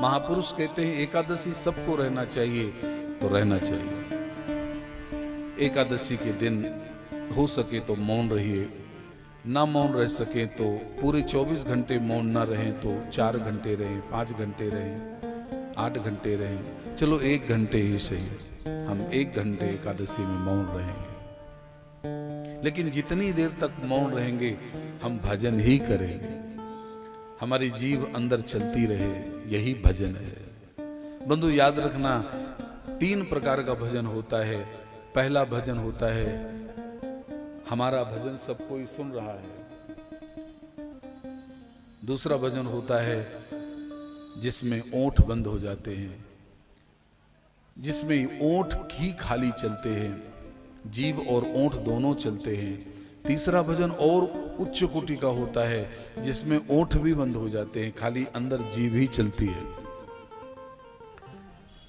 महापुरुष कहते हैं एकादशी सबको रहना चाहिए तो रहना चाहिए। एकादशी के दिन हो सके तो मौन रहिए, ना मौन रह सके तो पूरे 24 घंटे मौन ना रहें तो 4 घंटे रहें, 5 घंटे रहें, 8 घंटे रहें, चलो 1 घंटे ही सही, हम 1 घंटे एकादशी में मौन रहेंगे। लेकिन जितनी देर तक मौन रहेंगे हम भजन ही करेंगे, हमारी जीव अंदर चलती रहे, यही भजन है। बंधु याद रखना, 3 प्रकार का भजन होता है। पहला भजन होता है हमारा भजन सब कोई सुन रहा है। दूसरा भजन होता है जिसमें ओंठ बंद हो जाते हैं, जिसमें ओंठ ही खाली चलते हैं, जीभ और ओंठ दोनों चलते हैं। तीसरा भजन और उच्च कोटि का होता है जिसमें ओंठ भी बंद हो जाते हैं, खाली अंदर जीभ ही चलती है।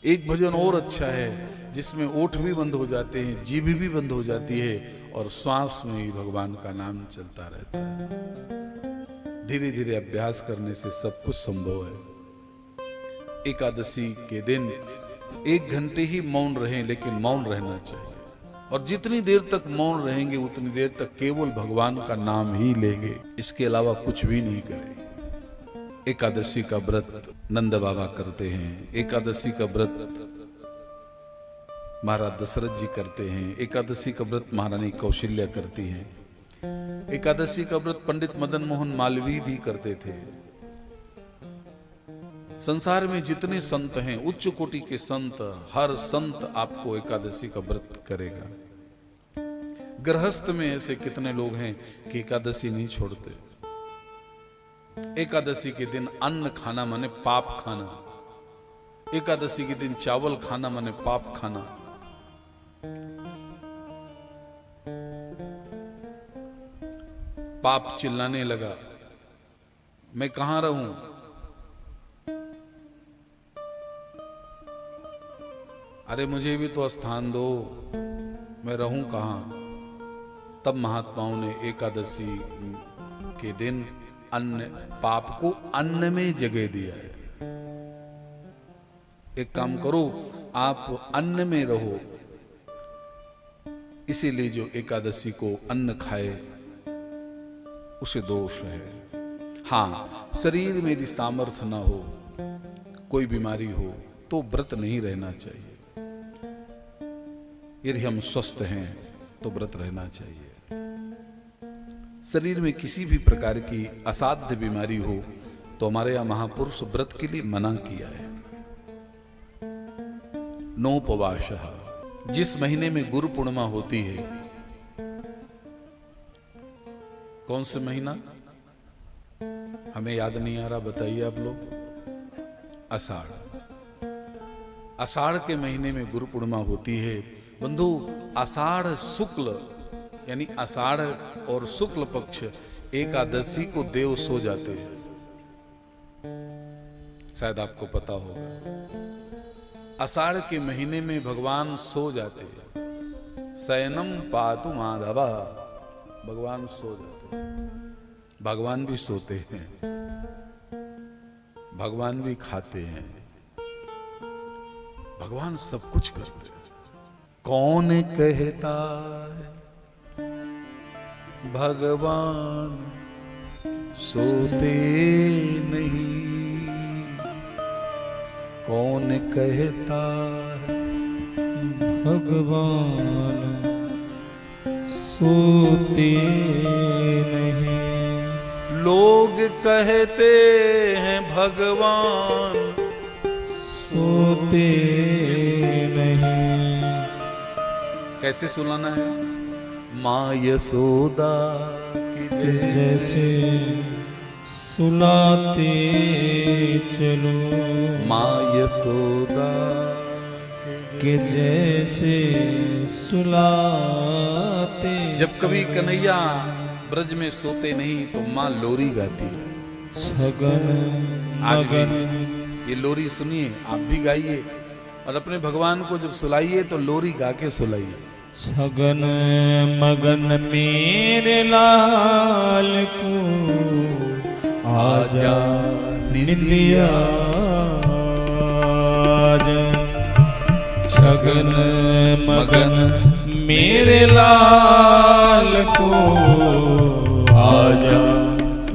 एक भजन और अच्छा है जिसमें ओंठ भी बंद हो जाते हैं, जीभ भी बंद हो जाती है और श्वास में ही भगवान का नाम चलता रहता है। धीरे धीरे अभ्यास करने से सब कुछ संभव है। एकादशी के दिन 1 घंटे ही मौन रहें, लेकिन मौन रहना चाहिए। और जितनी देर तक मौन रहेंगे उतनी देर तक केवल भगवान का नाम ही लेंगे, इसके अलावा कुछ भी नहीं करेंगे। एकादशी का व्रत नंद बाबा करते हैं, एकादशी का व्रत महाराज दशरथ जी करते हैं, एकादशी का व्रत महारानी कौशल्या करती हैं, एकादशी का व्रत पंडित मदन मोहन मालवीय भी करते थे। संसार में जितने संत हैं, उच्च कोटि के संत, हर संत आपको एकादशी का व्रत करेगा। गृहस्थ में ऐसे कितने लोग हैं कि एकादशी नहीं छोड़ते। एकादशी के दिन अन्न खाना माने पाप खाना, एकादशी के दिन चावल खाना माने पाप खाना। पाप चिल्लाने लगा, मैं कहां रहूं, अरे मुझे भी तो स्थान दो, मैं रहूं कहां। तब महात्माओं ने एकादशी के दिन अन्न, पाप को अन्न में जगह दिया है। एक काम करो, आप अन्न में रहो। इसीलिए जो एकादशी को अन्न खाए उसे दोष है। हां, शरीर में यदि सामर्थ्य ना हो, कोई बीमारी हो, तो व्रत नहीं रहना चाहिए। यदि हम स्वस्थ हैं तो व्रत रहना चाहिए। शरीर में किसी भी प्रकार की असाध्य बीमारी हो तो हमारे यहां महापुरुष व्रत के लिए मना किया है। नोपवासः, जिस महीने में गुरु पूर्णिमा होती है, कौन से महीना हमें याद नहीं आ रहा, बताइए आप लोग। आषाढ़। आषाढ़ के महीने में गुरु पूर्णिमा होती है। बंधु, आषाढ़ शुक्ल यानी आषाढ़ और शुक्ल पक्ष एकादशी को देव सो जाते हैं, शायद आपको पता होगा। आषाढ़ के महीने में भगवान सो जाते हैं। शयनम पातु माधवा, भगवान सो जाते हैं। भगवान भी सोते हैं, भगवान भी खाते हैं, भगवान सब कुछ करते हैं। कौन कहता है भगवान सोते नहीं, कौन कहता है भगवान सोते नहीं। लोग कहते हैं भगवान सोते नहीं। कैसे सुलाना है? माँ यशोदा की जैसे सुलाते चलो, माँ यशोदा के जैसे सुलाते। जब कभी कन्हैया ब्रज में सोते नहीं तो माँ लोरी गाती है। छगन मगन। ये लोरी सुनिए, आप भी गाइए और अपने भगवान को जब सुलाइए तो लोरी गा के सुलाइए। छगन मगन मेरे लाल को आजा निंदिया सगन मगन मेरे लाल को आजा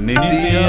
निदिया